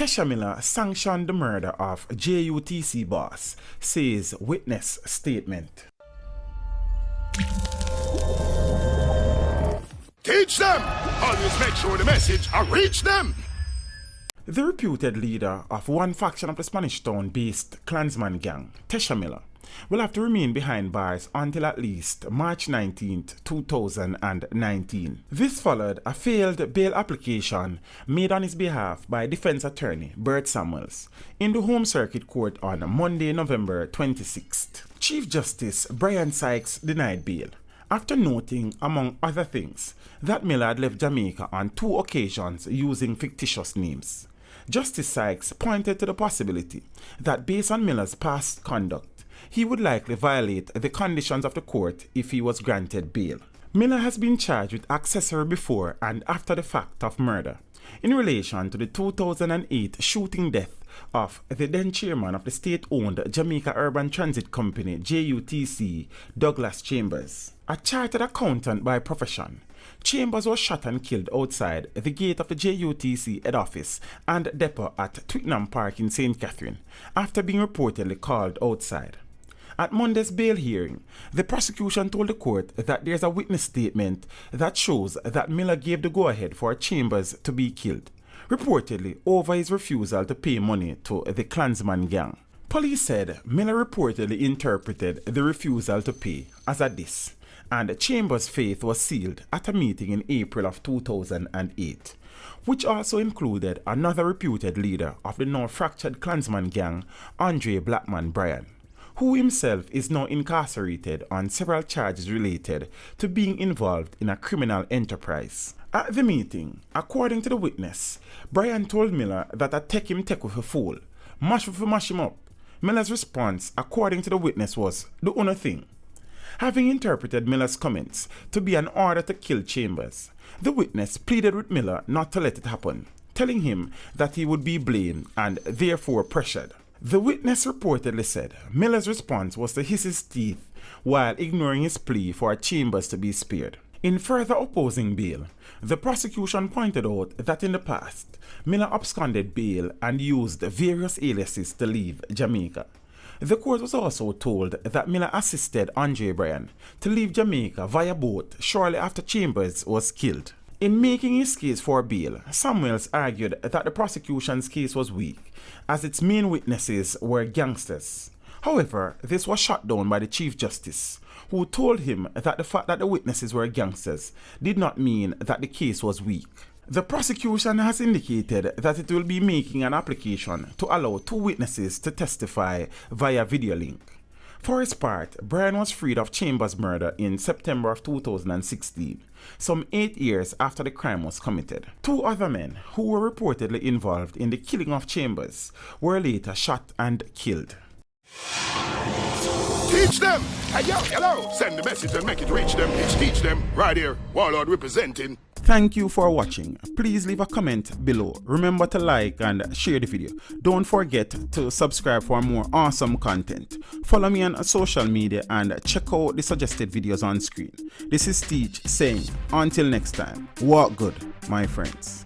Tesha Miller sanctioned the murder of JUTC boss, says witness statement. Teach them! Always make sure the message reach them! The reputed leader of one faction of the Spanish Town-based Klansman gang, Tesha Miller, will have to remain behind bars until at least March 19, 2019. This followed a failed bail application made on his behalf by defense attorney Bert Samuels in the Home Circuit Court on Monday, November 26th. Chief Justice Brian Sykes denied bail, after noting, among other things, that Miller had left Jamaica on 2 occasions using fictitious names. Justice Sykes pointed to the possibility that based on Miller's past conduct, he would likely violate the conditions of the court if he was granted bail. Miller has been charged with accessory before and after the fact of murder in relation to the 2008 shooting death of the then chairman of the state-owned Jamaica Urban Transit Company JUTC, Douglas Chambers. A chartered accountant by profession, Chambers was shot and killed outside the gate of the JUTC head office and depot at Twickenham Park in St. Catherine after being reportedly called outside. At Monday's bail hearing, the prosecution told the court that there's a witness statement that shows that Miller gave the go-ahead for Chambers to be killed, reportedly over his refusal to pay money to the Klansman gang. Police said Miller reportedly interpreted the refusal to pay as a diss, and Chambers' faith was sealed at a meeting in April of 2008, which also included another reputed leader of the now fractured Klansman gang, Andre Blackman Bryan, who himself is now incarcerated on several charges related to being involved in a criminal enterprise. At the meeting, according to the witness, Bryan told Miller that I take him with a fool, mash him up. Miller's response, according to the witness, was the only thing. Having interpreted Miller's comments to be an order to kill Chambers, the witness pleaded with Miller not to let it happen, telling him that he would be blamed and therefore pressured. The witness reportedly said Miller's response was to hiss his teeth while ignoring his plea for Chambers to be spared. In further opposing bail, the prosecution pointed out that in the past, Miller absconded bail and used various aliases to leave Jamaica. The court was also told that Miller assisted Andre Bryan to leave Jamaica via boat shortly after Chambers was killed. In making his case for bail, Samuels argued that the prosecution's case was weak, as its main witnesses were gangsters. However, this was shot down by the Chief Justice, who told him that the fact that the witnesses were gangsters did not mean that the case was weak. The prosecution has indicated that it will be making an application to allow 2 witnesses to testify via video link. For his part, Bryan was freed of Chambers' murder in September of 2016, some 8 years after the crime was committed. 2 other men who were reportedly involved in the killing of Chambers were later shot and killed. Teach them! Hey, yo, hello! Send the message and make it reach them. Teach them. Right here, Warlord representing. Thank you for watching. Please leave a comment below. Remember to like and share the video. Don't forget to subscribe for more awesome content. Follow me on social media and check out the suggested videos on screen. This is Teach saying, until next time, walk good, my friends.